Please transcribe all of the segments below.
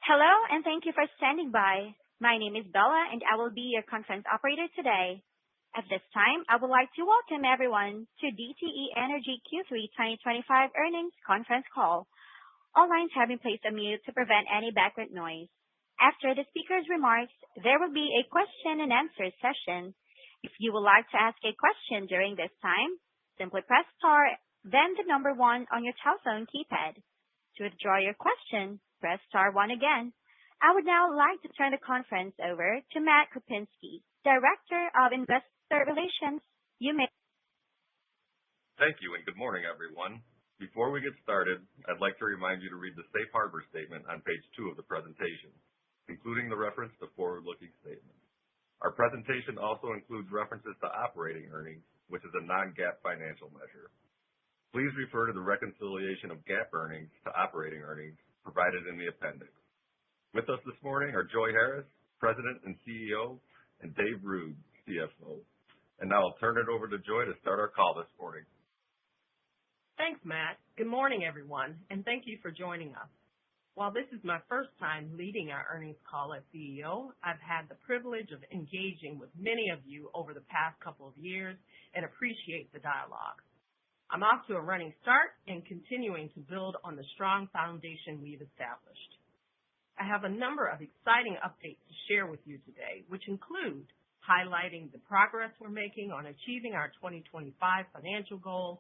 Hello, and thank you for standing by. My name is Bella, and I will be your conference operator today. At this time, I would like to welcome everyone to DTE Energy Q3 2025 earnings conference call. All lines have been placed on mute to prevent any background noise. After the speaker's remarks, there will be a question-and-answer session. If you would like to ask a question during this time, simply press star, then the number one on your telephone keypad. To withdraw your question, press star one again. I would now like to turn the conference over to Matt Krupinski, Director of Investor Relations. You may. Thank you, and good morning, everyone. Before we get started, I'd like to remind you to read the Safe Harbor statement on page 2 of the presentation, including the reference to forward-looking statements. Our presentation also includes references to operating earnings, which is a non-GAAP financial measure. Please refer to the reconciliation of GAAP earnings to operating earnings provided in the appendix. With us this morning are Joi Harris, President and CEO, and Dave Ruud, CFO. And now I'll turn it over to Joi to start our call this morning. Thanks, Matt. Good morning, everyone, and thank you for joining us. While this is my first time leading our earnings call as CEO, I've had the privilege of engaging with many of you over the past couple of years and appreciate the dialogue. I'm off to a running start and continuing to build on the strong foundation we've established. I have a number of exciting updates to share with you today, which include highlighting the progress we're making on achieving our 2025 financial goals,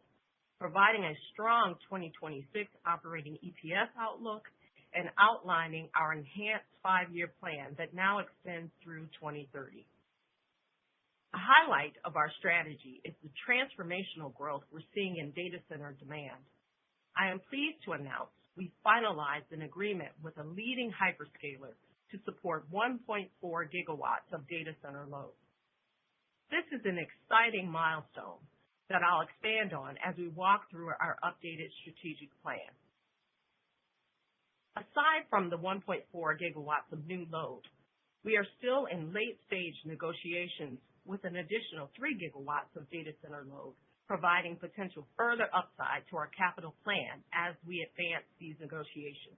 providing a strong 2026 operating EPS outlook, and outlining our enhanced 5-year plan that now extends through 2030. A highlight of our strategy is the transformational growth we're seeing in data center demand. I am pleased to announce we finalized an agreement with a leading hyperscaler to support 1.4 gigawatts of data center load. This is an exciting milestone that I'll expand on as we walk through our updated strategic plan. Aside from the 1.4 gigawatts of new load, we are still in late-stage negotiations with an additional 3 gigawatts of data center load, providing potential further upside to our capital plan as we advance these negotiations.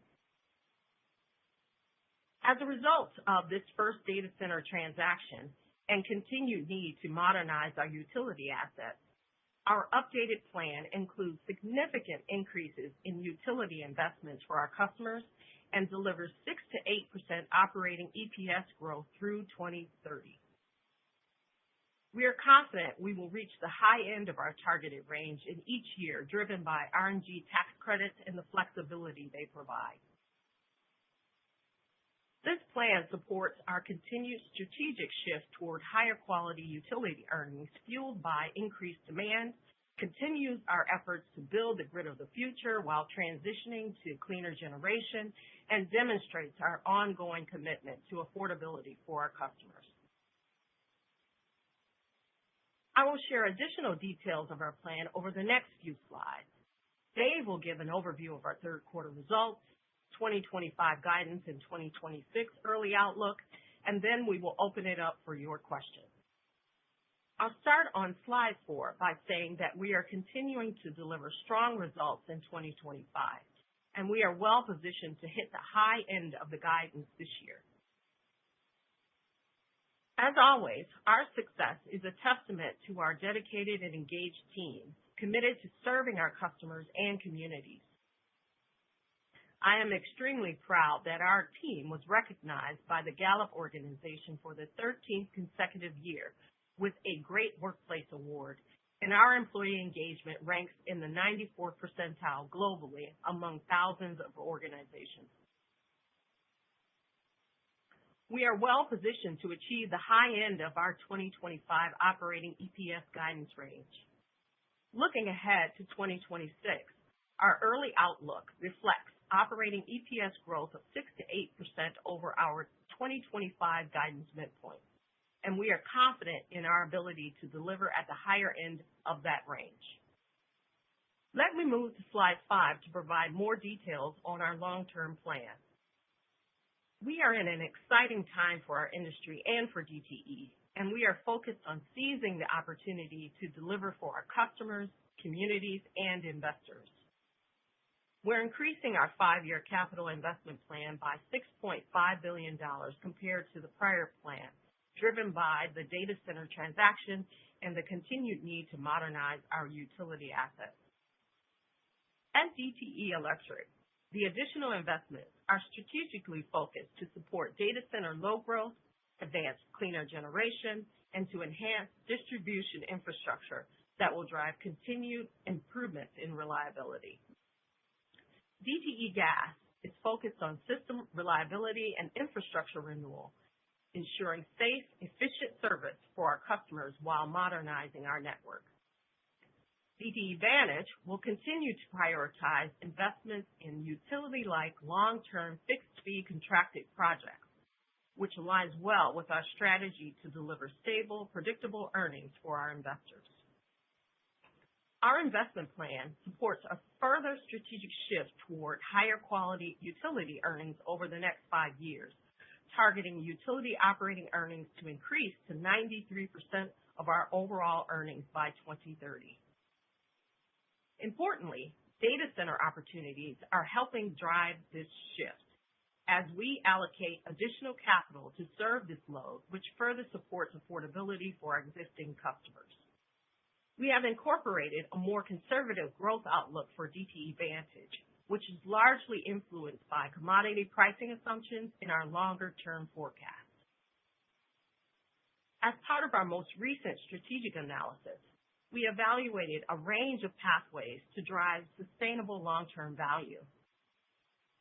As a result of this first data center transaction and continued need to modernize our utility assets, our updated plan includes significant increases in utility investments for our customers and delivers 6 to 8% operating EPS growth through 2030. We are confident we will reach the high end of our targeted range in each year, driven by RNG tax credits and the flexibility they provide. This plan supports our continued strategic shift toward higher quality utility earnings fueled by increased demand, continues our efforts to build the grid of the future while transitioning to cleaner generation, and demonstrates our ongoing commitment to affordability for our customers. I will share additional details of our plan over the next few slides. Dave will give an overview of our third quarter results, 2025 guidance, and 2026 early outlook, and then we will open it up for your questions. I'll start on slide 4 by saying that we are continuing to deliver strong results in 2025, and we are well positioned to hit the high end of the guidance this year. As always, our success is a testament to our dedicated and engaged team, committed to serving our customers and communities. I am extremely proud that our team was recognized by the Gallup organization for the 13th consecutive year with a Great Workplace Award, and our employee engagement ranks in the 94th percentile globally among thousands of organizations. We are well positioned to achieve the high end of our 2025 operating EPS guidance range. Looking ahead to 2026, our early outlook reflects operating EPS growth of 6 to 8% over our 2025 guidance midpoint, and we are confident in our ability to deliver at the higher end of that range. Let me move to slide 5 to provide more details on our long-term plan. We are in an exciting time for our industry and for DTE, and we are focused on seizing the opportunity to deliver for our customers, communities, and investors. We're increasing our 5-year capital investment plan by $6.5 billion compared to the prior plan, driven by the data center transaction and the continued need to modernize our utility assets. At DTE Electric, the additional investments are strategically focused to support data center load growth, advance cleaner generation, and to enhance distribution infrastructure that will drive continued improvements in reliability. DTE Gas is focused on system reliability and infrastructure renewal, ensuring safe, efficient service for our customers while modernizing our network. DTE Vantage will continue to prioritize investments in utility-like long-term fixed-fee contracted projects, which aligns well with our strategy to deliver stable, predictable earnings for our investors. Our investment plan supports a further strategic shift toward higher quality utility earnings over the next 5 years, targeting utility operating earnings to increase to 93% of our overall earnings by 2030. Importantly, data center opportunities are helping drive this shift as we allocate additional capital to serve this load, which further supports affordability for our existing customers. We have incorporated a more conservative growth outlook for DTE Vantage, which is largely influenced by commodity pricing assumptions in our longer-term forecast. As part of our most recent strategic analysis, we evaluated a range of pathways to drive sustainable long-term value.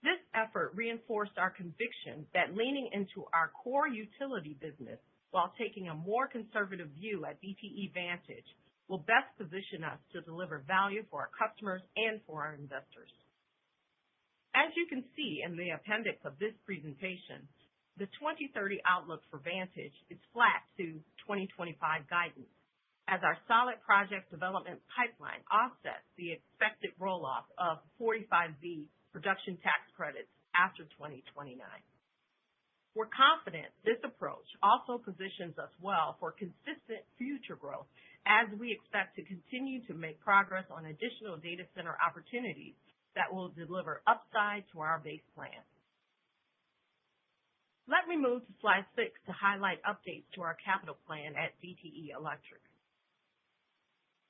This effort reinforced our conviction that leaning into our core utility business while taking a more conservative view at DTE Vantage will best position us to deliver value for our customers and for our investors. As you can see in the appendix of this presentation, the 2030 outlook for Vantage is flat to 2025 guidance, as our solid project development pipeline offsets the expected roll-off of 45Z production tax credits after 2029. We're confident this approach also positions us well for consistent future growth as we expect to continue to make progress on additional data center opportunities that will deliver upside to our base plan. Let me move to slide 6 to highlight updates to our capital plan at DTE Electric.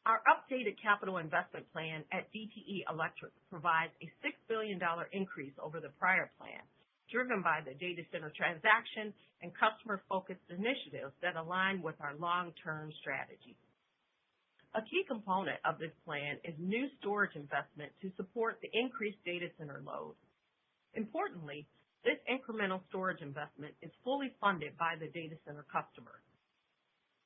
Our updated capital investment plan at DTE Electric provides a $6 billion increase over the prior plan, driven by the data center transaction and customer-focused initiatives that align with our long-term strategy. A key component of this plan is new storage investment to support the increased data center load. Importantly, this incremental storage investment is fully funded by the data center customer.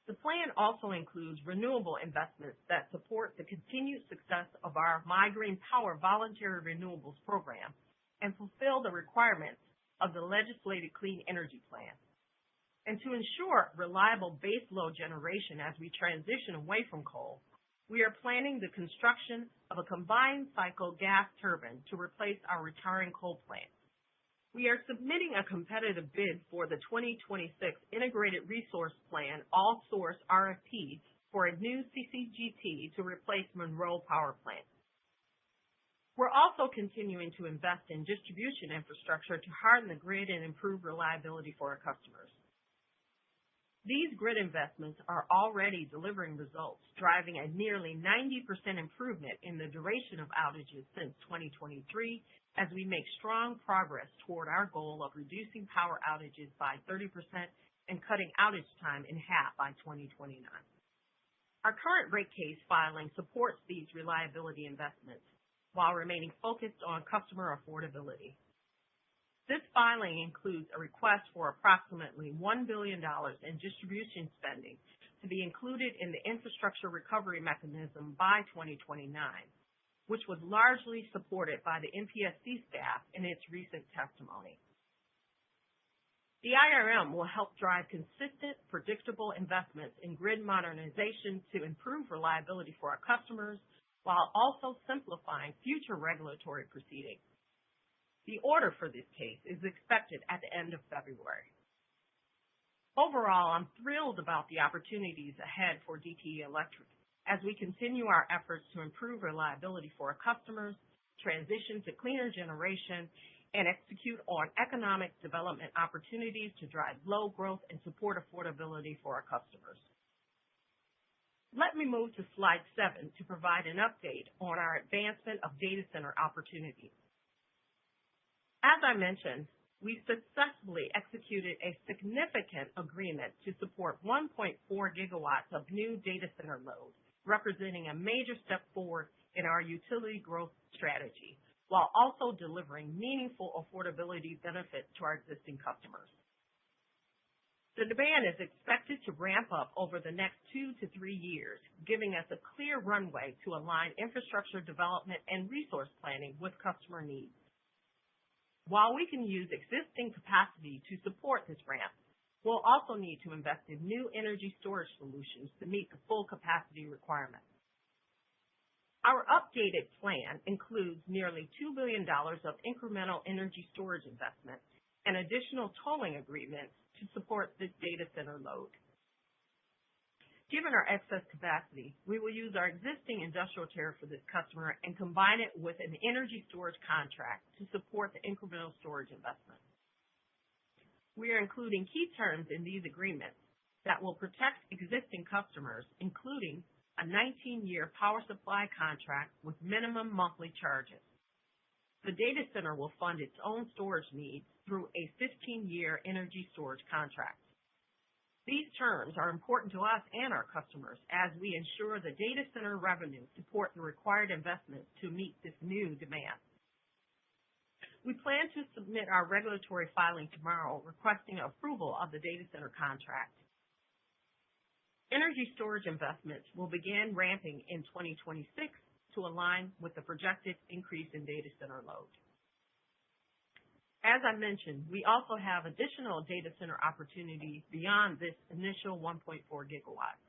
The plan also includes renewable investments that support the continued success of our My Green Power voluntary renewables program and fulfill the requirements of the legislated Clean Energy Plan. And to ensure reliable base load generation as we transition away from coal, we are planning the construction of a combined cycle gas turbine to replace our retiring coal plant. We are submitting a competitive bid for the 2026 Integrated Resource Plan all-source RFP for a new CCGT to replace Monroe Power Plant. We're also continuing to invest in distribution infrastructure to harden the grid and improve reliability for our customers. These grid investments are already delivering results, driving a nearly 90% improvement in the duration of outages since 2023, as we make strong progress toward our goal of reducing power outages by 30% and cutting outage time in half by 2029. Our current rate case filing supports these reliability investments while remaining focused on customer affordability. This filing includes a request for approximately $1 billion in distribution spending to be included in the infrastructure recovery mechanism by 2029, which was largely supported by the MPSC staff in its recent testimony. The IRM will help drive consistent, predictable investments in grid modernization to improve reliability for our customers while also simplifying future regulatory proceedings. The order for this case is expected at the end of February. Overall, I'm thrilled about the opportunities ahead for DTE Electric as we continue our efforts to improve reliability for our customers, transition to cleaner generation, and execute on economic development opportunities to drive load growth and support affordability for our customers. Let me move to slide 7 to provide an update on our advancement of data center opportunities. As I mentioned, we successfully executed a significant agreement to support 1.4 gigawatts of new data center load, representing a major step forward in our utility growth strategy, while also delivering meaningful affordability benefits to our existing customers. The demand is expected to ramp up over the next 2 to 3 years, giving us a clear runway to align infrastructure development and resource planning with customer needs. While we can use existing capacity to support this ramp, we'll also need to invest in new energy storage solutions to meet the full capacity requirements. Our updated plan includes nearly $2 billion of incremental energy storage investment and additional tolling agreements to support this data center load. Given our excess capacity, we will use our existing industrial tariff for this customer and combine it with an energy storage contract to support the incremental storage investment. We are including key terms in these agreements that will protect existing customers, including a 19-year power supply contract with minimum monthly charges. The data center will fund its own storage needs through a 15-year energy storage contract. These terms are important to us and our customers as we ensure the data center revenue support the required investments to meet this new demand. We plan to submit our regulatory filing tomorrow requesting approval of the data center contract. Energy storage investments will begin ramping in 2026 to align with the projected increase in data center load. As I mentioned, we also have additional data center opportunities beyond this initial 1.4 gigawatts.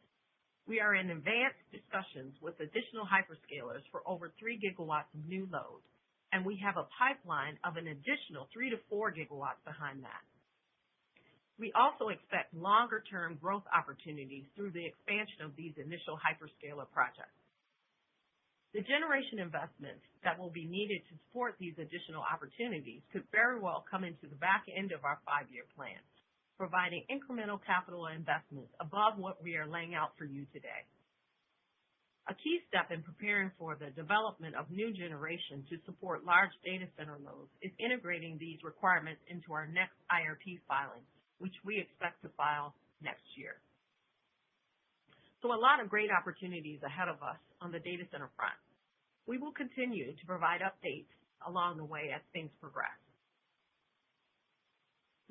We are in advanced discussions with additional hyperscalers for over 3 gigawatts of new load, and we have a pipeline of an additional 3 to 4 gigawatts behind that. We also expect longer-term growth opportunities through the expansion of these initial hyperscaler projects. The generation investments that will be needed to support these additional opportunities could very well come into the back end of our 5-year plan, providing incremental capital investments above what we are laying out for you today. A key step in preparing for the development of new generation to support large data center loads is integrating these requirements into our next IRP filing, which we expect to file next year. So a lot of great opportunities ahead of us on the data center front. We will continue to provide updates along the way as things progress.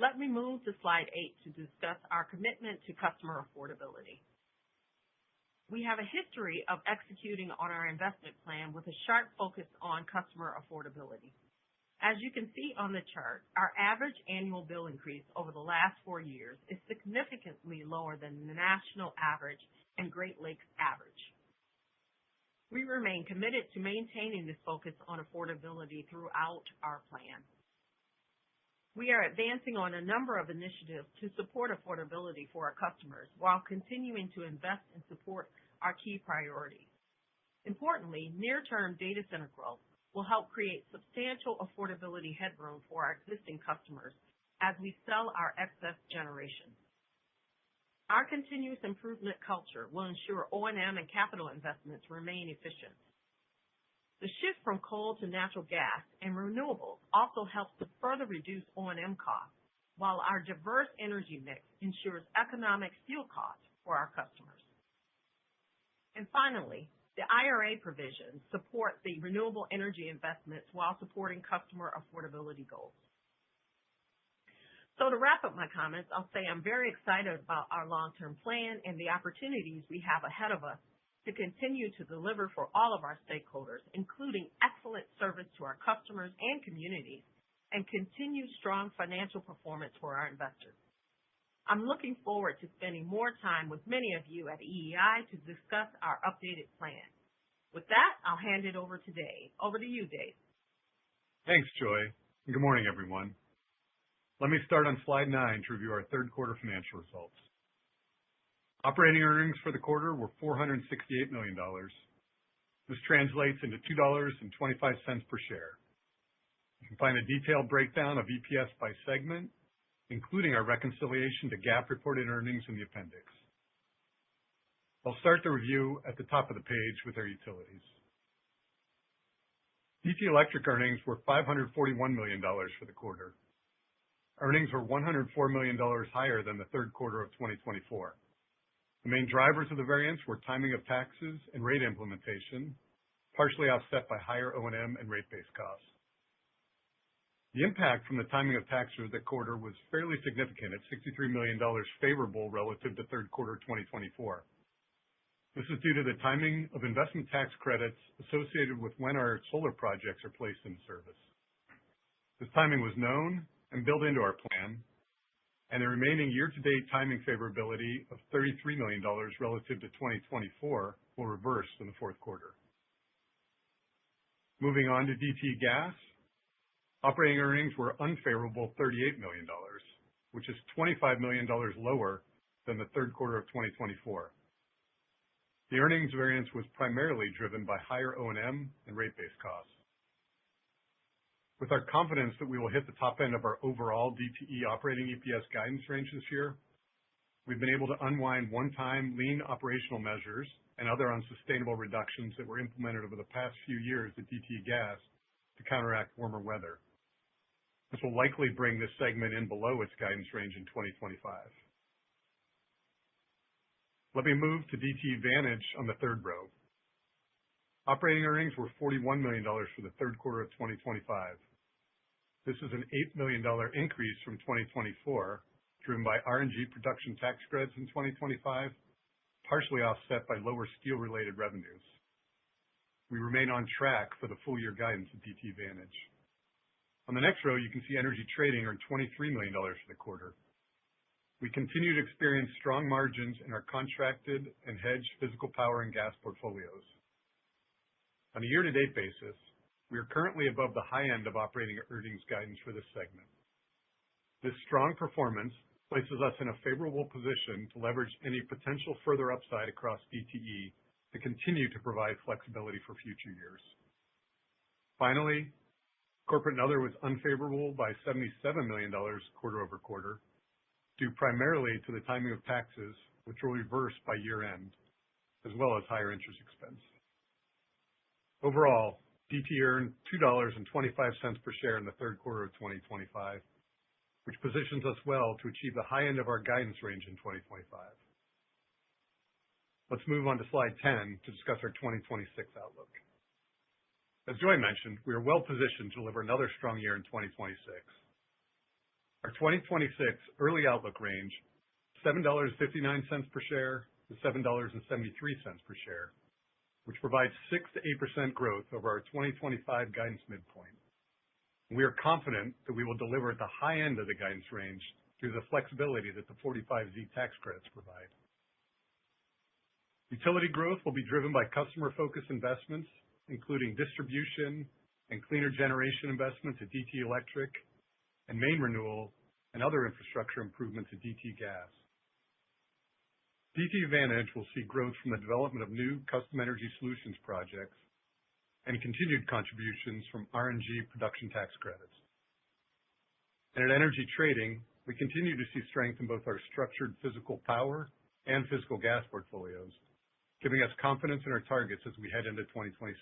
Let me move to slide 8 to discuss our commitment to customer affordability. We have a history of executing on our investment plan with a sharp focus on customer affordability. As you can see on the chart, our average annual bill increase over the last 4 years is significantly lower than the national average and Great Lakes average. We remain committed to maintaining this focus on affordability throughout our plan. We are advancing on a number of initiatives to support affordability for our customers while continuing to invest and support our key priorities. Importantly, near-term data center growth will help create substantial affordability headroom for our existing customers as we sell our excess generation. Our continuous improvement culture will ensure O&M and capital investments remain efficient. The shift from coal to natural gas and renewables also helps to further reduce O&M costs, while our diverse energy mix ensures economic fuel costs for our customers. And finally, the IRA provisions support the renewable energy investments while supporting customer affordability goals. So to wrap up my comments, I'll say I'm very excited about our long-term plan and the opportunities we have ahead of us to continue to deliver for all of our stakeholders, including excellent service to our customers and communities, and continued strong financial performance for our investors. I'm looking forward to spending more time with many of you at EEI to discuss our updated plan. With that, I'll hand it over to Dave. Over to you, Dave. Thanks, Joy. Good morning, everyone. Let me start on slide 9 to review our third quarter financial results. Operating earnings for the quarter were $468 million. This translates into $2.25 per share. You can find a detailed breakdown of EPS by segment, including our reconciliation to GAAP reported earnings in the appendix. I'll start the review at the top of the page with our utilities. DTE Electric earnings were $541 million for the quarter. Earnings were $104 million higher than the third quarter of 2024. The main drivers of the variance were timing of taxes and rate implementation, partially offset by higher O&M and rate-based costs. The impact from the timing of taxes for the quarter was fairly significant at $63 million favorable relative to third quarter 2024. This is due to the timing of investment tax credits associated with when our solar projects are placed in service. This timing was known and built into our plan, and the remaining year-to-date timing favorability of $33 million relative to 2024 will reverse in the fourth quarter. Moving on to DTE Gas, operating earnings were unfavorable $38 million, which is $25 million lower than the third quarter of 2024. The earnings variance was primarily driven by higher O&M and rate-based costs. With our confidence that we will hit the top end of our overall DTE operating EPS guidance range this year, we've been able to unwind one-time lean operational measures and other unsustainable reductions that were implemented over the past few years at DTE Gas to counteract warmer weather. This will likely bring this segment in below its guidance range in 2025. Let me move to DTE Vantage on the third row. Operating earnings were $41 million for the third quarter of 2025. This is an $8 million increase from 2024, driven by RNG production tax credits in 2025, partially offset by lower steel-related revenues. We remain on track for the full-year guidance of DTE Vantage. On the next row, you can see energy trading earned $23 million for the quarter. We continue to experience strong margins in our contracted and hedged physical power and gas portfolios. On a year-to-date basis, we are currently above the high end of operating earnings guidance for this segment. This strong performance places us in a favorable position to leverage any potential further upside across DTE to continue to provide flexibility for future years. Finally, corporate and other was unfavorable by $77 million quarter over quarter, due primarily to the timing of taxes, which will reverse by year-end, as well as higher interest expense. Overall, DTE earned $2.25 per share in the third quarter of 2025, which positions us well to achieve the high end of our guidance range in 2025. Let's move on to slide 10 to discuss our 2026 outlook. As Joy mentioned, we are well positioned to deliver another strong year in 2026. Our 2026 early outlook range, $7.59 per share to $7.73 per share, which provides 6 to 8% growth over our 2025 guidance midpoint. We are confident that we will deliver at the high end of the guidance range due to the flexibility that the 45Z tax credits provide. Utility growth will be driven by customer-focused investments, including distribution and cleaner generation investments at DTE Electric, and main renewal and other infrastructure improvements at DTE Gas. DTE Vantage will see growth from the development of new custom energy solutions projects and continued contributions from RNG production tax credits. And at energy trading, we continue to see strength in both our structured physical power and physical gas portfolios, giving us confidence in our targets as we head into 2026.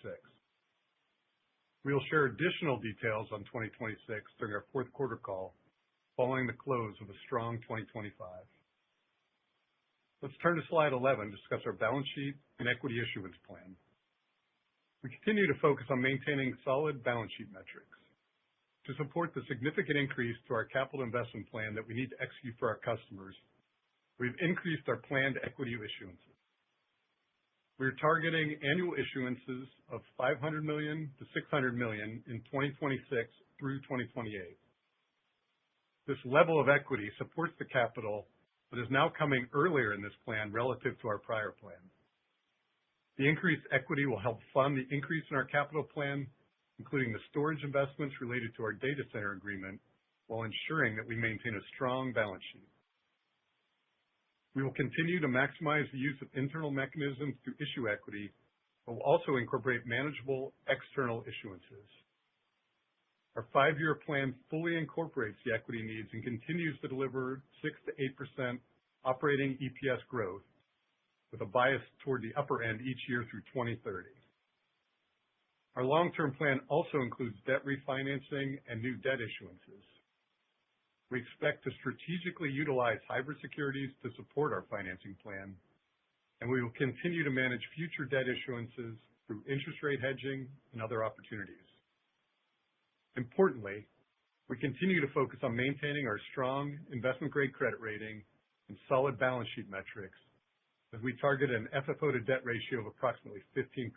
We will share additional details on 2026 during our fourth quarter call, following the close of a strong 2025. Let's turn to slide 11 to discuss our balance sheet and equity issuance plan. We continue to focus on maintaining solid balance sheet metrics. To support the significant increase to our capital investment plan that we need to execute for our customers, we've increased our planned equity issuances. We are targeting annual issuances of $500 million to $600 million in 2026 through 2028. This level of equity supports the capital, but is now coming earlier in this plan relative to our prior plan. The increased equity will help fund the increase in our capital plan, including the storage investments related to our data center agreement, while ensuring that we maintain a strong balance sheet. We will continue to maximize the use of internal mechanisms to issue equity but will also incorporate manageable external issuances. Our 5-year plan fully incorporates the equity needs and continues to deliver 6 to 8% operating EPS growth with a bias toward the upper end each year through 2030. Our long-term plan also includes debt refinancing and new debt issuances. We expect to strategically utilize hybrid securities to support our financing plan, and we will continue to manage future debt issuances through interest rate hedging and other opportunities. Importantly, we continue to focus on maintaining our strong investment-grade credit rating and solid balance sheet metrics as we target an FFO to debt ratio of approximately 15%.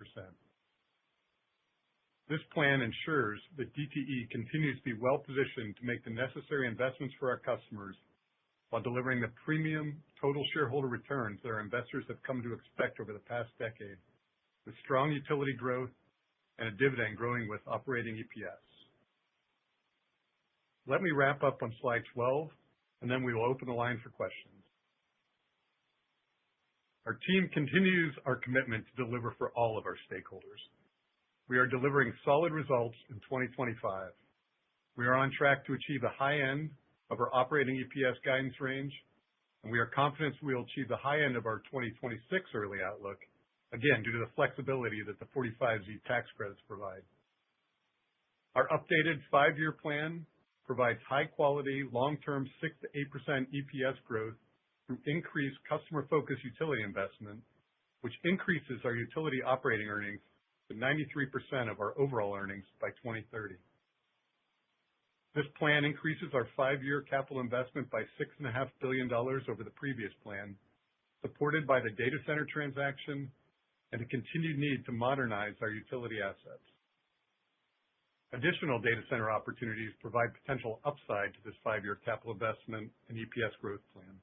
This plan ensures that DTE continues to be well-positioned to make the necessary investments for our customers while delivering the premium total shareholder returns that our investors have come to expect over the past decade, with strong utility growth and a dividend growing with operating EPS. Let me wrap up on slide 12, and then we will open the line for questions. Our team continues our commitment to deliver for all of our stakeholders. We are delivering solid results in 2025. We are on track to achieve the high end of our operating EPS guidance range, and we are confident we will achieve the high end of our 2026 early outlook, again, due to the flexibility that the 45Z tax credits provide. Our updated 5-year plan provides high-quality, long-term 6 to 8% EPS growth through increased customer-focused utility investment, which increases our utility operating earnings to 93% of our overall earnings by 2030. This plan increases our 5-year capital investment by $6.5 billion over the previous plan, supported by the data center transaction and the continued need to modernize our utility assets. Additional data center opportunities provide potential upside to this 5-year capital investment and EPS growth plan.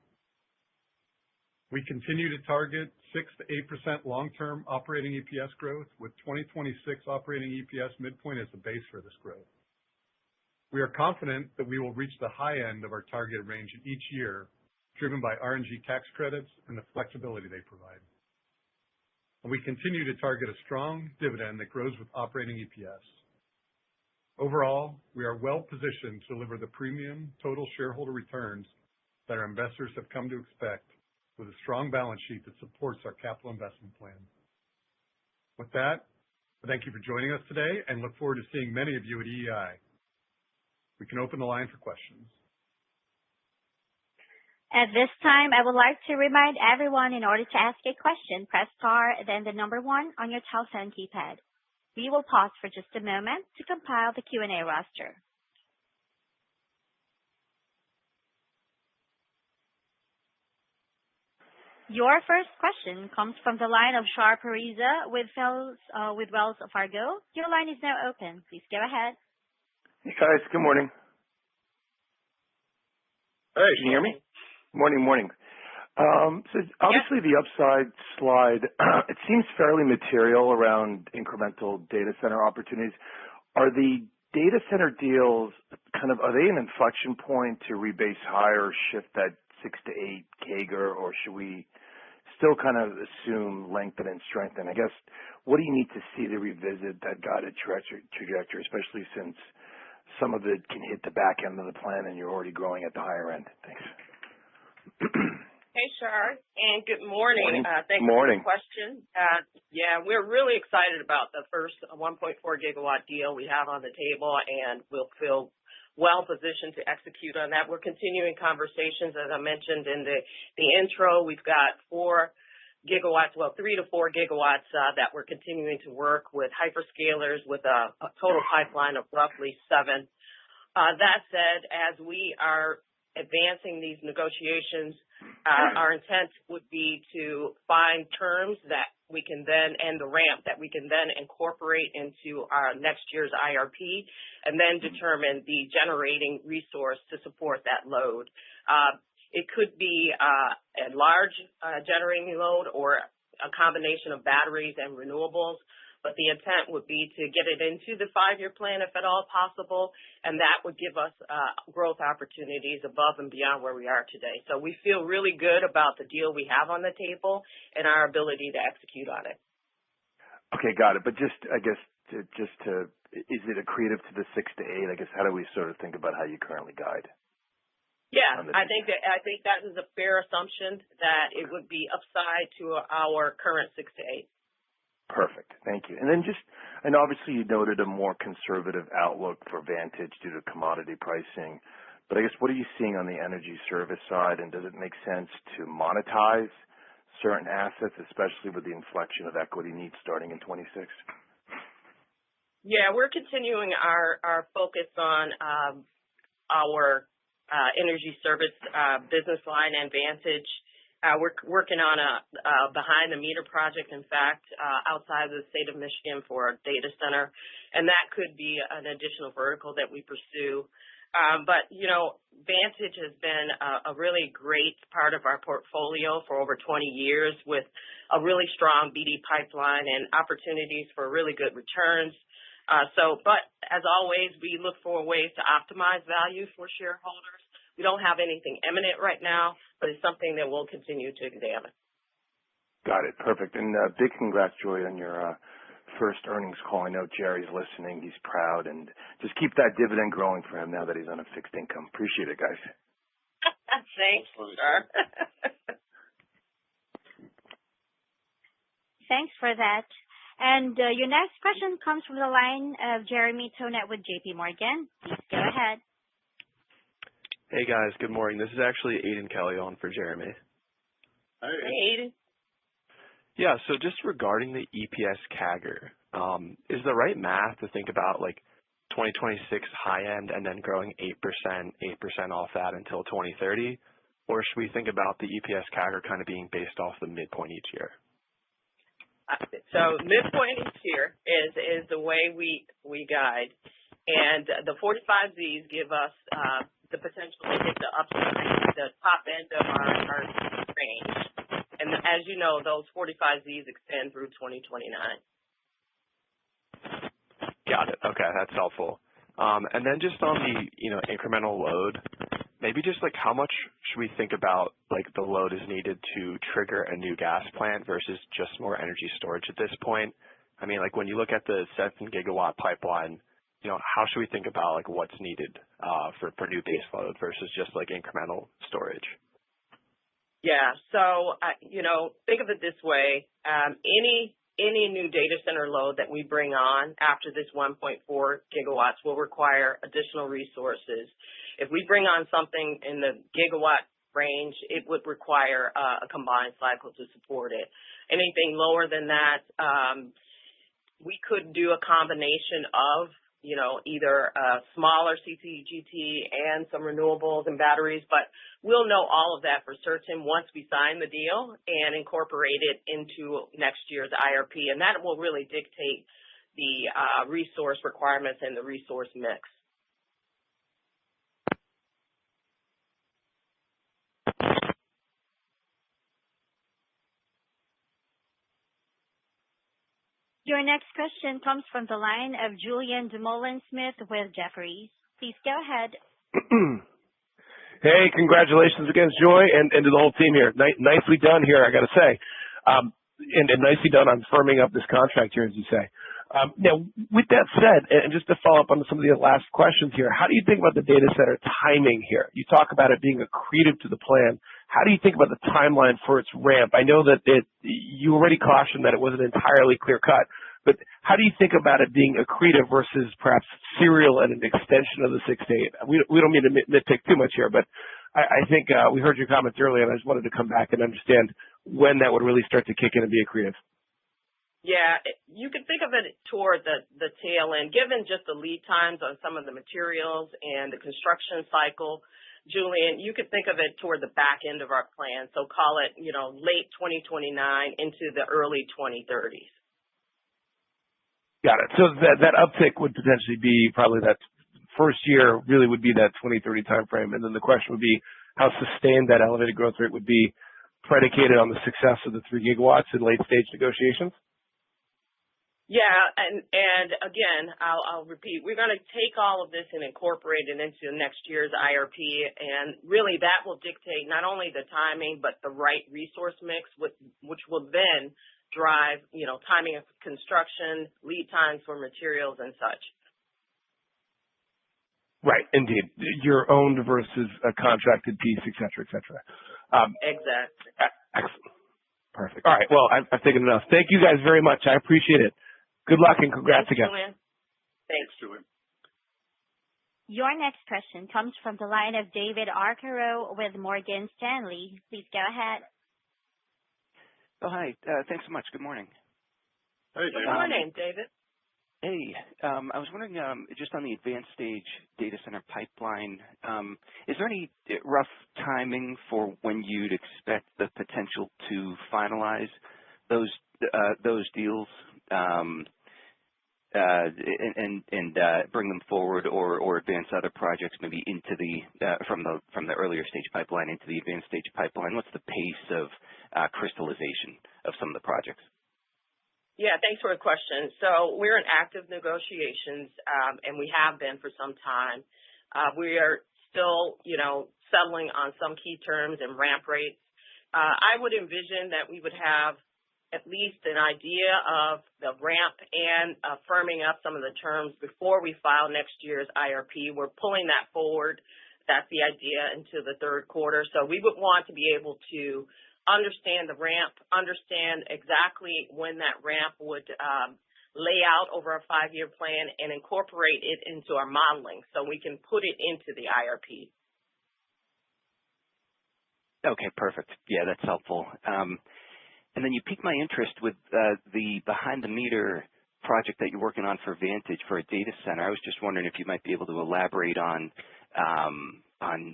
We continue to target 6 to 8% long-term operating EPS growth, with 2026 operating EPS midpoint as the base for this growth. We are confident that we will reach the high end of our targeted range in each year, driven by RNG tax credits and the flexibility they provide. And we continue to target a strong dividend that grows with operating EPS. Overall, we are well-positioned to deliver the premium total shareholder returns that our investors have come to expect, with a strong balance sheet that supports our capital investment plan. With that, thank you for joining us today and look forward to seeing many of you at EEI. We can open the line for questions. At this time, I would like to remind everyone, in order to ask a question, press star, then the number 1 on your telephone keypad. We will pause for just a moment to compile the Q&A roster. Your first question comes from the line of Shar Pourreza with Wells Fargo. Your line is now open. Please go ahead. Hey, guys. Good morning. Hey. Can you hear me? Morning. So obviously the upside slide, it seems fairly material around incremental data center opportunities. Are the data center deals are they an inflection point to rebase higher, shift that 6 to 8 CAGR, or should we still assume lengthen and strengthen? I guess, what do you need to see to revisit that guided trajectory, especially since some of it can hit the back end of the plan and you're already growing at the higher end? Thanks. Hey, Shar, and good morning. Thanks Morning. for the question. We're really excited about the first 1.4 gigawatt deal we have on the table, and we'll feel well positioned to execute on that. We're continuing conversations, as I mentioned in the intro. We've got 3 to 4 gigawatts that we're continuing to work with hyperscalers with a total pipeline of roughly 7. That said, as we are advancing these negotiations, our intent would be to find terms that we can then, and the ramp that we can then incorporate into our next year's IRP, and then determine the generating resource to support that load. It could be a large generating load or a combination of batteries and renewables, but the intent would be to get it into the 5-year plan if at all possible, and that would give us growth opportunities above and beyond where we are today. So we feel really good about the deal we have on the table and our ability to execute on it. Okay, got it. But just, I guess, is it accretive to the 6 to 8? I guess, how do we sort of think about how you currently guide? Yeah, I think that is a fair assumption that it would be upside to our current 6 to 8. Perfect. Thank you. And then and obviously you noted a more conservative outlook for Vantage due to commodity pricing. But I guess, what are you seeing on the energy service side, and does it make sense to monetize certain assets, especially with the inflection of equity needs starting in 26? Yeah, we're continuing our focus on our energy service business line and Vantage. We're working on a behind-the-meter project, in fact, outside of the state of Michigan for a data center, and that could be an additional vertical that we pursue. But, Vantage has been a really great part of our portfolio for over 20 years with a really strong BD pipeline and opportunities for really good returns. But as always, we look for ways to optimize value for shareholders. We don't have anything imminent right now, but it's something that we'll continue to examine. Got it. Perfect. And big congrats, Joy, on your first earnings call. I know Jerry's listening. He's proud. And just keep that dividend growing for him now that he's on a fixed income. Appreciate it, guys. Thanks, sir. Thanks for that. And your next question comes from the line of Jeremy Tonet with JP Morgan. Please go ahead. Hey guys, good morning. This is actually Aiden Kelly on for Jeremy. Hey, Aiden. Yeah, so just regarding the EPS CAGR, is the right math to think about like 2026 high end and then growing 8% off that until 2030? Or should we think about the EPS CAGR kind of being based off the midpoint each year? So midpoint each year is the way we guide. And the 45Zs give us the potential to hit the top end of our range. And as you know, those 45Zs extend through 2029. Got it. Okay, that's helpful. And then just on the, incremental load, maybe just like how much should we think about like the load is needed to trigger a new gas plant versus just more energy storage at this point? I mean, like when you look at the 7 gigawatt pipeline, how should we think about like what's needed for new base load versus just like incremental storage? Yeah. So, think of it this way. Any new data center load that we bring on after this 1.4 gigawatts will require additional resources. If we bring on something in the gigawatt range, it would require a combined cycle to support it. Anything lower than that, we could do a combination of either a smaller CCGT and some renewables and batteries, but we'll know all of that for certain once we sign the deal and incorporate it into next year's IRP, and that will really dictate the resource requirements and the resource mix. Your next question comes from the line of Julian Dumoulin-Smith with Jefferies. Please go ahead. Hey, congratulations again, Joy, and to the whole team here. Nicely done here, I got to say. And nicely done on firming up this contract here, as you say. Now, with that said, and just to follow up on some of the last questions here, how do you think about the data center timing here? You talk about it being accretive to the plan. How do you think about the timeline for its ramp? I know that you already cautioned that it wasn't entirely clear cut, but how do you think about it being accretive versus perhaps serial and an extension of the 6 to 8? We don't mean to nitpick too much here, but I think we heard your comments earlier, and I just wanted to come back and understand when that would really start to kick in and be accretive. Yeah, you can think of it toward the tail end. Given just the lead times on some of the materials and the construction cycle, Julian, you could think of it toward the back end of our plan. So call it, late 2029 into the early 2030s. Got it. So that uptick would potentially be probably that first year really would be that 2030 timeframe. And then the question would be how sustained that elevated growth rate would be predicated on the success of the 3 gigawatts in late stage negotiations. Yeah, and again, I'll repeat, we're going to take all of this and incorporate it into next year's IRP, and really that will dictate not only the timing, but the right resource mix, which will then drive, timing of construction, lead times for materials and such. Right, indeed. Your owned versus a contracted piece, et cetera, et cetera. Exactly. Excellent. Perfect. All right. Well, I've taken enough. Thank you guys very much. I appreciate it. Good luck and congrats again. Julian. Thanks, Julian. Your next question comes from the line of David Arcaro with Morgan Stanley. Please go ahead. Oh, hi. Thanks so much. Good morning. Hey, Good morning, David. Hey, I was wondering, just on the advanced stage data center pipeline, is there any rough timing for when you'd expect the potential to finalize those deals and bring them forward or advance other projects maybe into from the earlier stage pipeline into the advanced stage pipeline? What's the pace of crystallization of some of the projects? Yeah, thanks for the question. So we're in active negotiations, and we have been for some time. We are still, settling on some key terms and ramp rates. I would envision that we would have at least an idea of the ramp and firming up some of the terms before we file next year's IRP. We're pulling that forward. That's the idea into the third quarter. So we would want to be able to understand the ramp, understand exactly when that ramp would lay out over a 5-year plan and incorporate it into our modeling so we can put it into the IRP. Okay, perfect. Yeah, that's helpful. And then you piqued my interest with the behind-the-meter project that you're working on for Vantage for a data center. I was just wondering if you might be able to elaborate on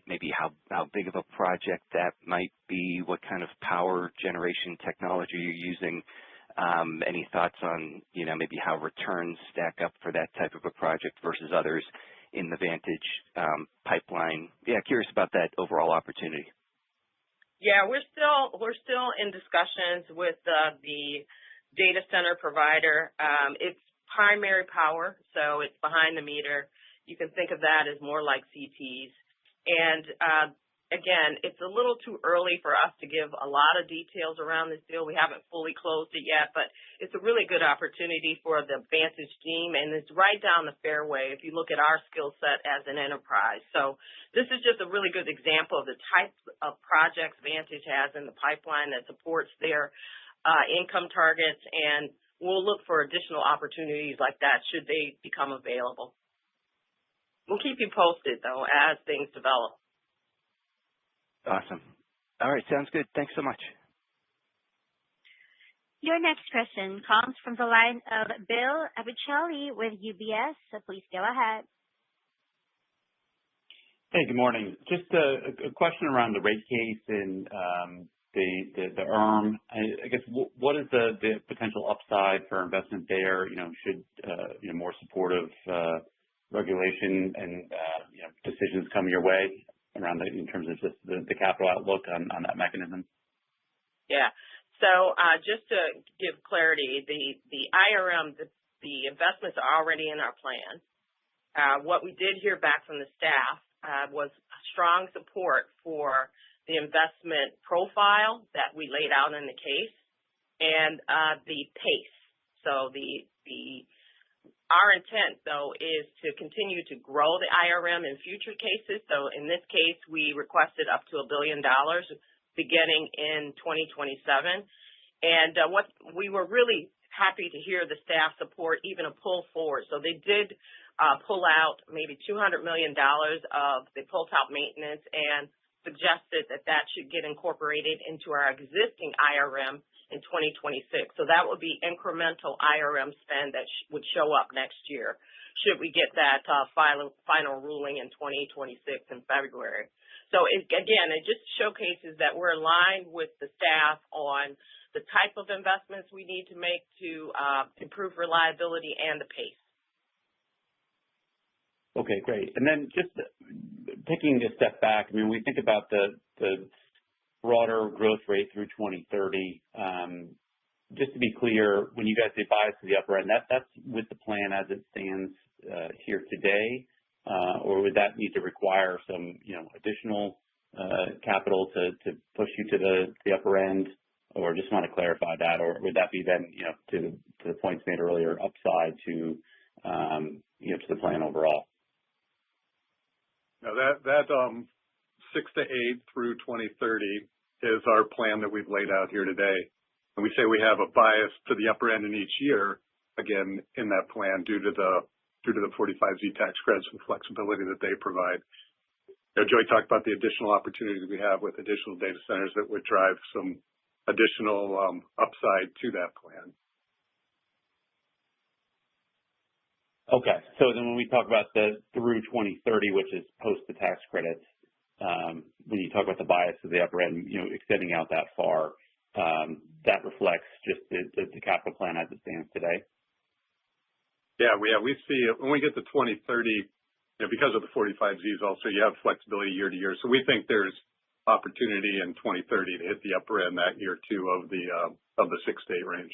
maybe how big of a project that might be, what kind of power generation technology you're using, any thoughts on, maybe how returns stack up for that type of a project versus others in the Vantage pipeline. Yeah, curious about that overall opportunity. Yeah, we're still in discussions with the data center provider. It's primary power, so it's behind the meter. You can think of that as more like CTs. And again, it's a little too early for us to give a lot of details around this deal. We haven't fully closed it yet, but it's a really good opportunity for the Vantage team, and it's right down the fairway if you look at our skill set as an enterprise. So this is just a really good example of the types of projects Vantage has in the pipeline that supports their income targets, and we'll look for additional opportunities like that should they become available. We'll keep you posted, though, as things develop. Awesome. All right, sounds good. Thanks so much. Your next question comes from the line of Bill Appicelli with UBS. So please go ahead. Hey, good morning. Just a question around the rate case and the ERM. I guess what is the potential upside for investment there? Should more supportive regulation and decisions come your way around in terms of just the capital outlook on that mechanism? Yeah. So just to give clarity, the IRM, the investments are already in our plan. What we did hear back from the staff was strong support for the investment profile that we laid out in the case and the pace. So our intent, though, is to continue to grow the IRM in future cases. So in this case, we requested up to $1 billion beginning in 2027. And what we were really happy to hear the staff support even a pull forward. So they did pull out maybe $200 million of the pull-top maintenance and suggested that should get incorporated into our existing IRM in 2026. So that would be incremental IRM spend that would show up next year should we get that final ruling in 2026 in February. So it just showcases that we're aligned with the staff on the type of investments we need to make to improve reliability and the pace. Okay, great. And then just taking a step back, we think about the broader growth rate through 2030. Just to be clear, when you guys say bias to the upper end, that's with the plan as it stands here today, or would that need to require some additional capital to push you to the upper end? or just want to clarify that, or would that be then, to the points made earlier, upside to, to the plan overall? Now that 6 to 8 through 2030 is our plan that we've laid out here today. And we say we have a bias to the upper end in each year, again, in that plan due to the 45Z tax credits and flexibility that they provide. Joy talked about the additional opportunities we have with additional data centers that would drive some additional upside to that plan. Okay. So then when we talk about the through 2030, which is post the tax credits, when you talk about the bias of the upper end, extending out that far, that reflects just the capital plan as it stands today? Yeah, we see it when we get to 2030, because of the 45Zs also, you have flexibility year to year. So we think there's opportunity in 2030 to hit the upper end that year too of the 6 to 8 range.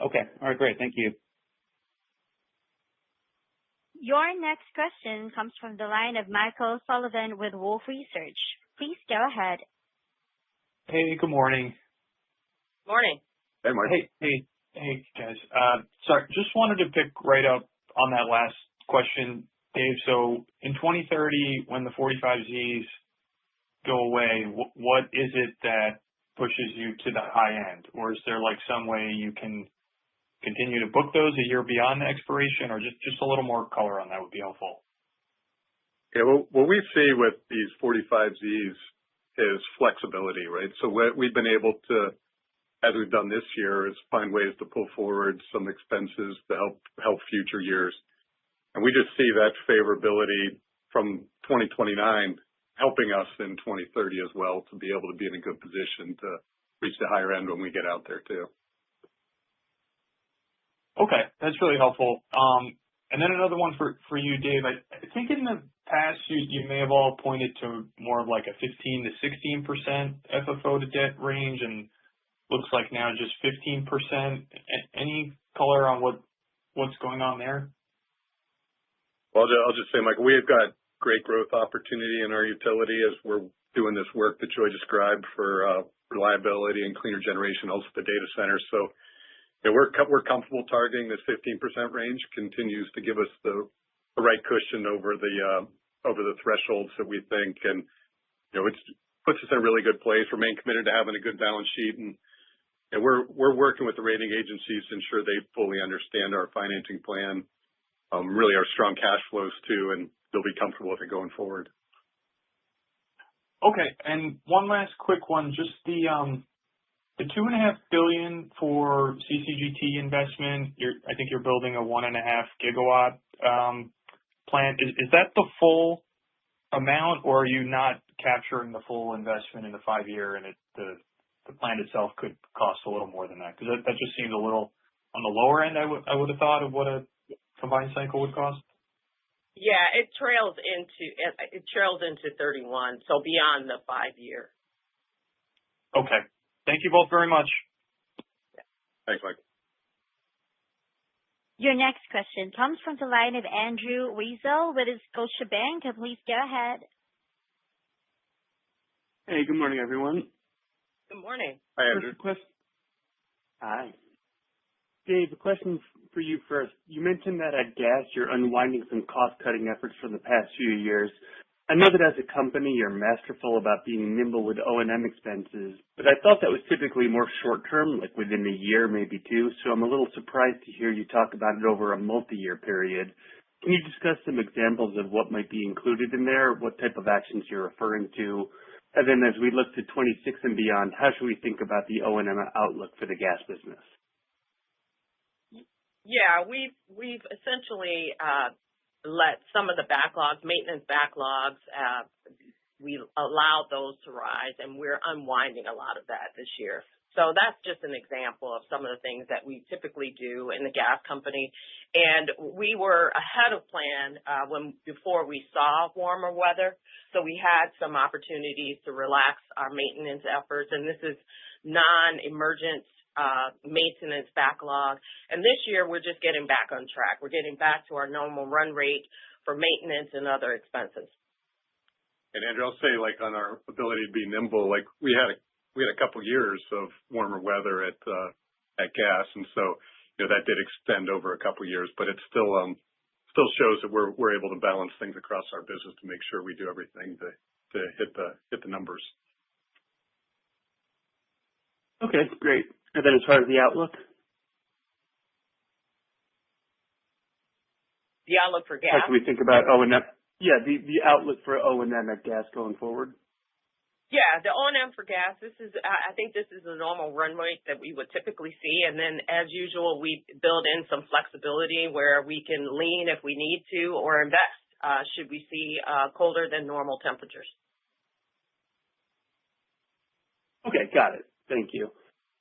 Okay. All right, great. Thank you. Your next question comes from the line of Michael Sullivan with Wolfe Research. Please go ahead. Hey, good morning. Morning. Hey, Mike. Hey, guys. Sorry, just wanted to pick right up on that last question, Dave. So in 2030, when the 45Zs go away, what is it that pushes you to the high end? Or is there like some way you can continue to book those a year beyond the expiration, or just a little more color on that would be helpful? Yeah, well, what we see with these 45Zs is flexibility, right? So what we've been able to, as we've done this year, is find ways to pull forward some expenses to help future years. And we just see that favorability from 2029 helping us in 2030 as well to be able to be in a good position to reach the higher end when we get out there too. Okay, that's really helpful. And then another one for you, Dave. I think in the past you may have all pointed to more of like a 15 to 16% FFO to debt range, and looks like now just 15%. Any color on what's going on there? Well, I'll just say, Michael, we have got great growth opportunity in our utility as we're doing this work that Joy described for reliability and cleaner generation, also the data centers. So we're comfortable targeting this 15% range. Continues to give us the right cushion over the thresholds that we think, and it puts us in a really good place. Remain committed to having a good balance sheet, and we're working with the rating agencies to ensure they fully understand our financing plan, really our strong cash flows too, and they'll be comfortable with it going forward. Okay, and one last quick one, just the $2.5 billion for CCGT investment. I think you're building a 1.5 gigawatt plant. Is that the full amount, or are you not capturing the full investment in the 5-year, and the plant itself could cost a little more than that? Because that just seems a little on the lower end. I would have thought of what a combined cycle would cost. Yeah, it trails into 31, so beyond the 5-year. Okay. Thank you both very much. Thanks, Mike. Your next question comes from the line of Andrew Weisel with Scotiabank. Please go ahead. Hey, good morning, everyone. Good morning. Hi, Andrew. Hi. Dave, a question for you first. You mentioned that at gas, you're unwinding some cost-cutting efforts from the past few years. I know that as a company, you're masterful about being nimble with O&M expenses, but I thought that was typically more short-term, like within a year, maybe two, so I'm a little surprised to hear you talk about it over a multi-year period. Can you discuss some examples of what might be included in there, what type of actions you're referring to? And then as we look to 26 and beyond, how should we think about the O&M outlook for the gas business? Yeah, we've essentially let some of the backlogs, maintenance backlogs, we allowed those to rise, and we're unwinding a lot of that this year. So that's just an example of some of the things that we typically do in the gas company. And we were ahead of plan before we saw warmer weather, so we had some opportunities to relax our maintenance efforts, and this is non-emergent maintenance backlog. And this year, we're just getting back on track. We're getting back to our normal run rate for maintenance and other expenses. And Andrew, I'll say, like, on our ability to be nimble, like we had we had a couple years of warmer weather at gas, and so that did extend over a couple years, but it still shows that we're able to balance things across our business to make sure we do everything to hit the numbers. Okay, great. And then as far as the outlook? The outlook for gas? How can we think about O&M? Yeah, the outlook for O&M at gas going forward. Yeah, the O&M for gas, I think this is a normal run rate that we would typically see. And then as usual, we build in some flexibility where we can lean if we need to or invest should we see colder than normal temperatures. Okay, got it. Thank you.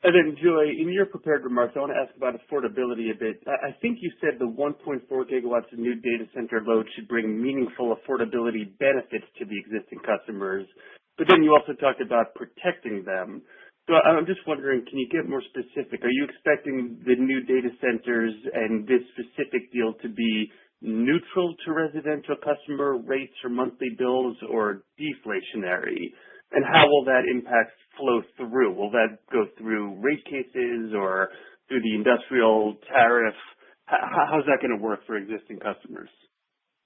And then, Joy, in your prepared remarks, I want to ask about affordability a bit. I think you said the 1.4 gigawatts of new data center load should bring meaningful affordability benefits to the existing customers, but then you also talked about protecting them. So I'm just wondering, can you get more specific? Are you expecting the new data centers and this specific deal to be neutral to residential customer rates or monthly bills or deflationary? And how will that impact flow through? Will that go through rate cases or through the industrial tariff? How's that going to work for existing customers?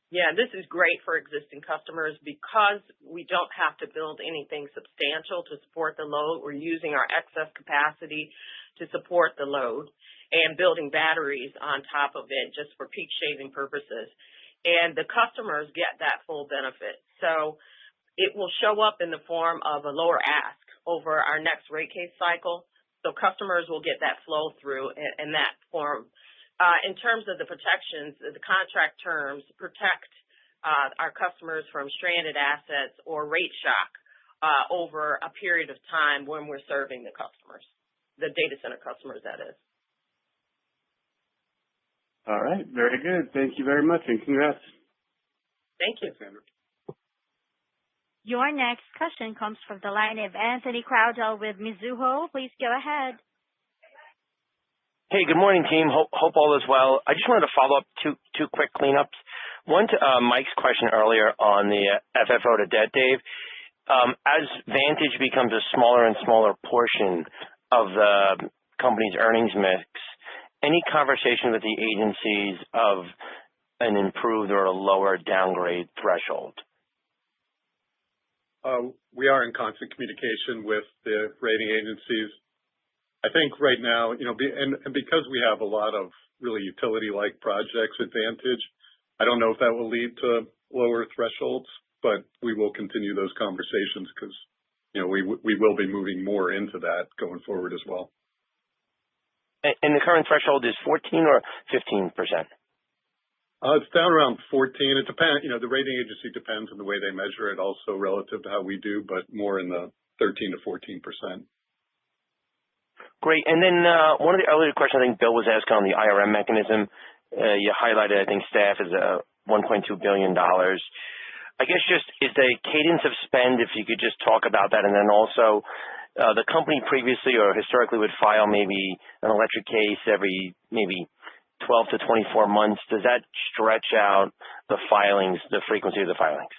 Yeah, this is great for existing customers because we don't have to build anything substantial to support the load. We're using our excess capacity to support the load and building batteries on top of it just for peak shaving purposes. And the customers get that full benefit. So it will show up in the form of a lower ask over our next rate case cycle. So customers will get that flow through in that form. In terms of the protections, the contract terms protect our customers from stranded assets or rate shock over a period of time when we're serving the customers, the data center customers, that is. All right. Very good. Thank you very much, and congrats. Thank you. Sandra. Your next question comes from the line of Anthony Crowdell with Mizuho. Please go ahead. Hey, good morning, team. Hope all is well. I just wanted to follow up two quick cleanups. One to Mike's question earlier on the FFO to debt, Dave. As Vantage becomes a smaller and smaller portion of the company's earnings mix, any conversation with the agencies of an improved or a lower downgrade threshold? We are in constant communication with the rating agencies. I think right now, and because we have a lot of really utility-like projects at Vantage, I don't know if that will lead to lower thresholds, but we will continue those conversations because, we will be moving more into that going forward as well. And the current threshold is 14 or 15%? It's down around 14. It depends. The rating agency depends on the way they measure it also relative to how we do, but more in the 13 to 14%. Great. And then one of the earlier questions I think Bill was asking on the IRM mechanism, you highlighted, I think, staff is $1.2 billion. I guess just is the cadence of spend, if you could just talk about that, and then also the company previously or historically would file maybe an electric case every maybe 12 to 24 months. Does that stretch out the filings, the frequency of the filings?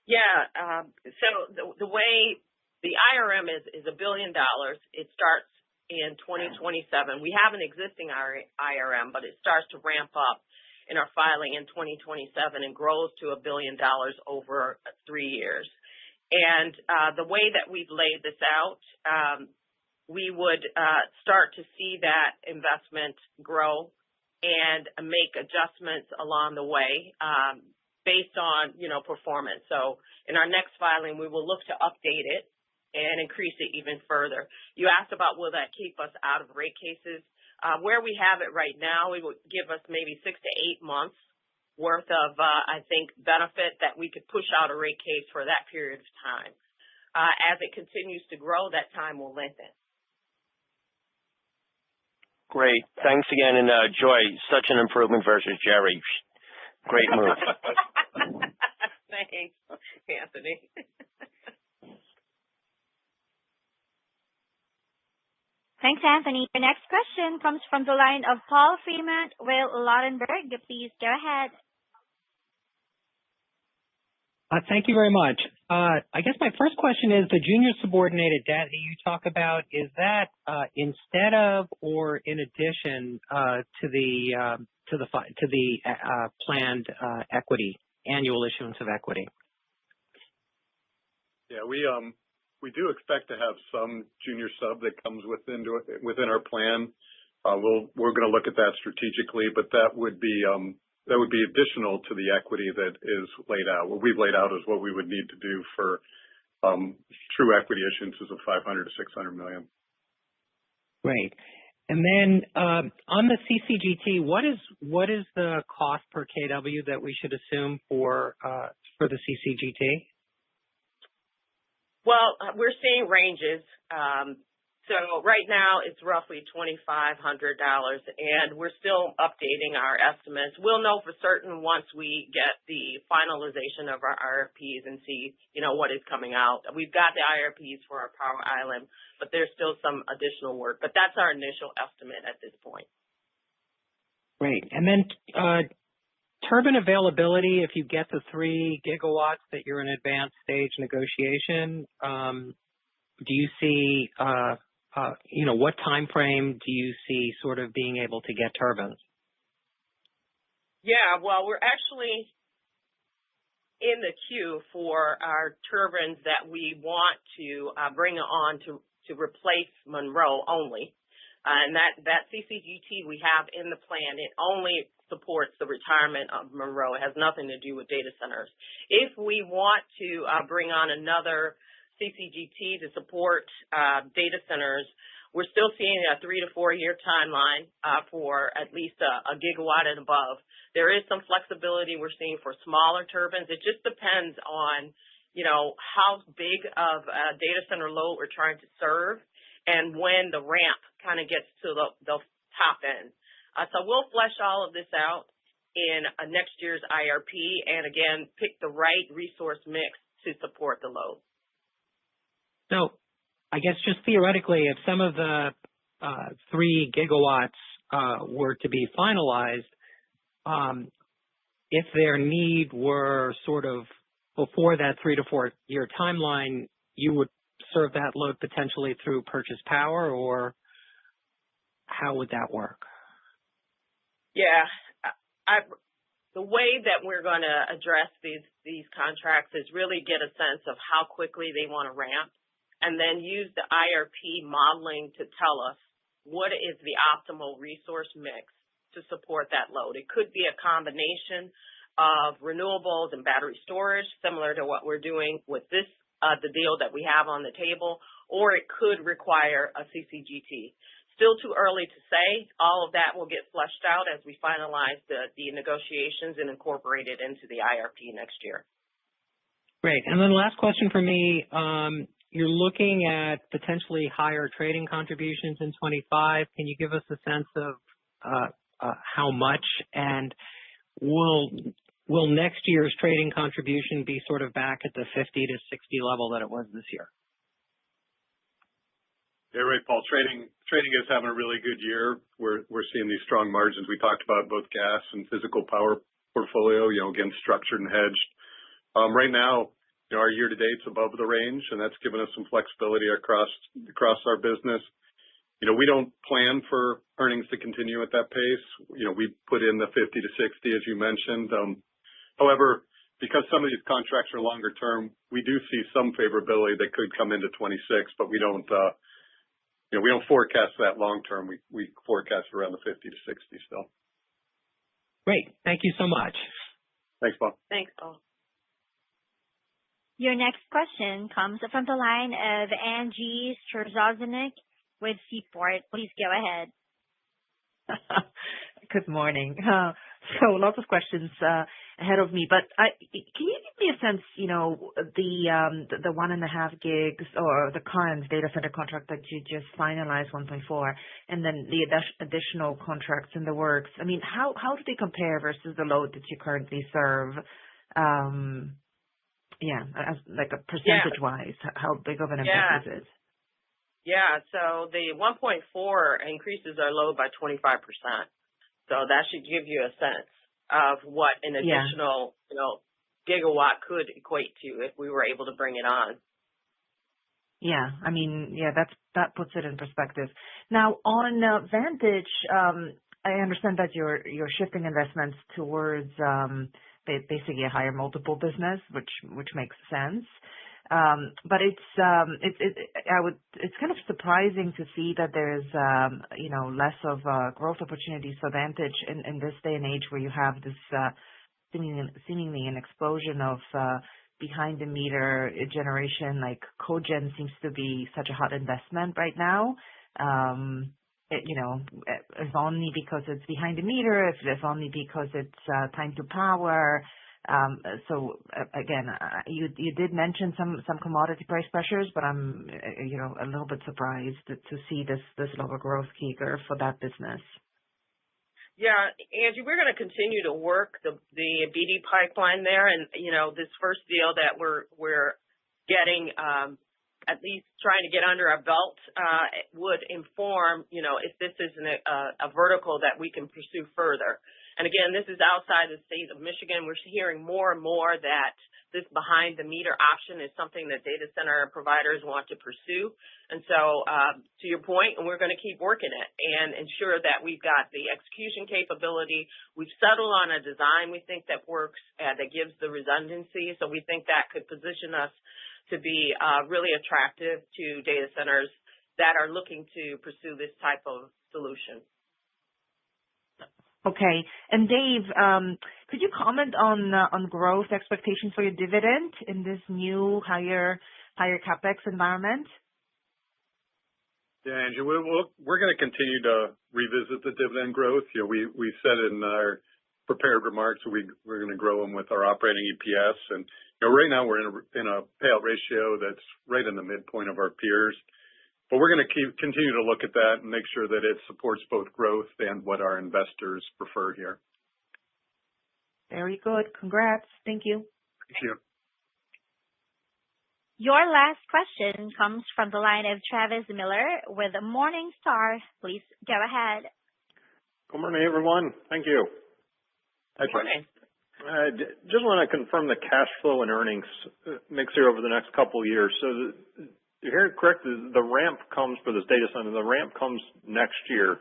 Yeah. So the way the IRM is $1 billion, it starts in 2027. We have an existing IRM, but it starts to ramp up in our filing in 2027 and grows to $1 billion over 3 years. And the way that we've laid this out, we would start to see that investment grow and make adjustments along the way based on, performance. So in our next filing, we will look to update it and increase it even further. You asked about will that keep us out of rate cases. Where we have it right now, it would give us maybe 6 to 8 months worth of, I think, benefit that we could push out a rate case for that period of time. As it continues to grow, that time will lengthen. Great. Thanks again. And Joy, such an improvement versus Jerry. Great move. Thanks, Anthony. Thanks, Anthony. Your next question comes from the line of Paul Fremont with Ladenburg. Please go ahead. Thank you very much. I guess my first question is the junior subordinated debt that you talk about, is that instead of or in addition to the planned equity, annual issuance of equity? Yeah, we do expect to have some junior sub that comes within our plan. We're going to look at that strategically, but that would be additional to the equity that is laid out. What we've laid out is what we would need to do for true equity issuances of $500 to $600 million. Great. And then on the CCGT, what is the cost per kW that we should assume for the CCGT? Well, we're seeing ranges. So right now it's roughly $2,500, and we're still updating our estimates. We'll know for certain once we get the finalization of our IRPs and see, what is coming out. We've got the IRPs for our power island, but there's still some additional work. But that's our initial estimate at this point. Great. And then turbine availability, if you get the 3 gigawatts that you're in advanced stage negotiation, do you see, what time frame do you see sort of being able to get turbines? Yeah, well, we're actually in the queue for our turbines that we want to bring on to replace Monroe only. And that CCGT we have in the plan, it only supports the retirement of Monroe. It has nothing to do with data centers. If we want to bring on another CCGT to support data centers, we're still seeing a 3 to 4 year timeline for at least a gigawatt and above. There is some flexibility we're seeing for smaller turbines. It just depends on, how big of a data center load we're trying to serve and when the ramp kind of gets to the top end. So we'll flesh all of this out in next year's IRP and, again, pick the right resource mix to support the load. So I guess just theoretically, if some of the 3 gigawatts were to be finalized, if their need were sort of before that 3 to 4 year timeline, you would serve that load potentially through purchase power, or how would that work? Yeah, the way that we're going to address these contracts is really get a sense of how quickly they want to ramp, and then use the IRP modeling to tell us what is the optimal resource mix to support that load. It could be a combination of renewables and battery storage, similar to what we're doing with the deal that we have on the table, or it could require a CCGT. Still too early to say. All of that will get fleshed out as we finalize the negotiations and incorporate it into the IRP next year. Great. And then last question for me. You're looking at potentially higher trading contributions in 25. Can you give us a sense of how much? And will next year's trading contribution be sort of back at the 50 to 60 level that it was this year? Yeah, right, Paul. Trading is having a really good year. We're seeing these strong margins. We talked about both gas and physical power portfolio, again, structured and hedged. Right now, our year-to-date's above the range, and that's given us some flexibility across our business. We don't plan for earnings to continue at that pace. We put in the 50 to 60, as you mentioned. However, because some of these contracts are longer term, we do see some favorability that could come into 26, but we don't forecast that long term. We forecast around the 50 to 60 still. Great. Thank you so much. Thanks, Paul. Thanks, Paul. Your next question comes from the line of Angie Storozynski with Seaport. Please go ahead. Good morning. So lots of questions ahead of me, but can you give me a sense, the 1.5 gigs or the current data center contract that you just finalized, 1.4, and then the additional contracts in the works? I mean, how do they compare versus the load that you currently serve? As like a percentage-wise, how big of an impact is it? Yeah, so the 1.4 increases our load by 25%. So that should give you a sense of what an additional, gigawatt could equate to if we were able to bring it on. Yeah, I mean, yeah, that puts it in perspective. Now, on Vantage, I understand that you're shifting investments towards basically a higher multiple business, which makes sense. But it's kind of surprising to see that there's less of growth opportunities for Vantage in this day and age where you have this seemingly an explosion of behind the meter generation. Like cogen seems to be such a hot investment right now. If only because it's behind the meter, if only because it's time to power. So again, you did mention some commodity price pressures, but I'm a little bit surprised to see this lower growth kicker for that business. Yeah, Angie, we're going to continue to work the BD pipeline there, and this first deal that we're getting, at least trying to get under our belt, would inform if this is a vertical that we can pursue further. And again, this is outside the state of Michigan. We're hearing more and more that this behind the meter option is something that data center providers want to pursue. And so, to your point, we're going to keep working it and ensure that we've got the execution capability. We've settled on a design we think that works, that gives the redundancy. So we think that could position us to be really attractive to data centers that are looking to pursue this type of solution. Okay. And Dave, could you comment on growth expectations for your dividend in this new higher capex environment? Yeah, Angie, we're going to continue to revisit the dividend growth. We said in our prepared remarks we're going to grow them with our operating EPS, and right now we're in a payout ratio that's right in the midpoint of our peers. But we're going to continue to look at that and make sure that it supports both growth and what our investors prefer here. Very good. Congrats. Thank you. Thank you. Your last question comes from the line of Travis Miller with Morningstar. Please go ahead. Good morning, everyone. Thank you. Good morning. I just want to confirm the cash flow and earnings mix here over the next couple of years. So you hear it correct, the ramp comes for this data center, the ramp comes next year,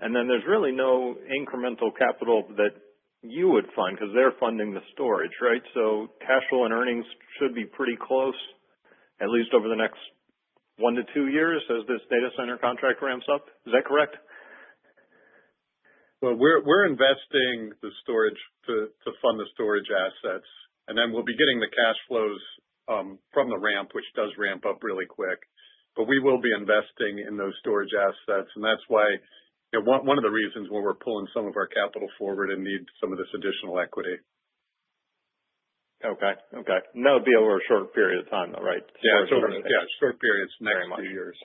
and then there's really no incremental capital that you would fund because they're funding the storage, right? So cash flow and earnings should be pretty close, at least over the next 1 to 2 years as this data center contract ramps up. Is that correct? Well, we're investing the storage to fund the storage assets, and then we'll be getting the cash flows from the ramp, which does ramp up really quick. But we will be investing in those storage assets, and that's why one of the reasons why we're pulling some of our capital forward and need some of this additional equity. Okay. And that would be over a short period of time, though, right? Yeah, short periods, next few years.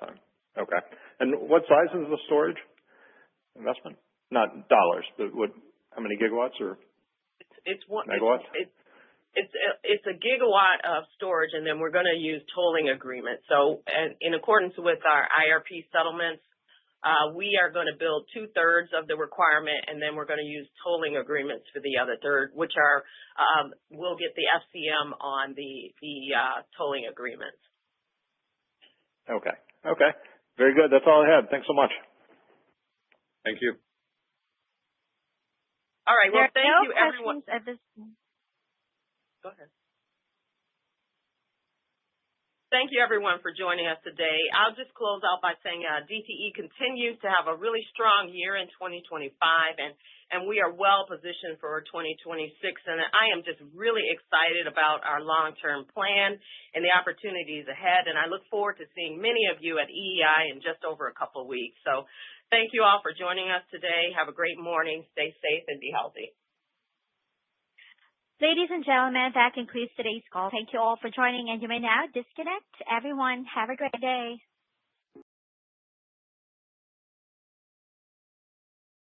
Okay. And what size is the storage investment? Not dollars, but how many gigawatts or megawatts? It's a gigawatt of storage, and then we're going to use tolling agreements. So in accordance with our IRP settlements, we are going to build 2/3 of the requirement, and then we're going to use tolling agreements for the other third, which are we'll get the FCM on the tolling agreements. Okay. Very good. That's all I had. Thanks so much. Thank you. All right. Well, thank you, everyone. Go ahead. Thank you, everyone, for joining us today. I'll just close out by saying DTE continues to have a really strong year in 2025, and we are well positioned for 2026. And I am just really excited about our long-term plan and the opportunities ahead. And I look forward to seeing many of you at EEI in just over a couple of weeks. So thank you all for joining us today. Have a great morning. Stay safe and be healthy. Ladies and gentlemen, that concludes today's call. Thank you all for joining, and you may now disconnect. Everyone, have a great day.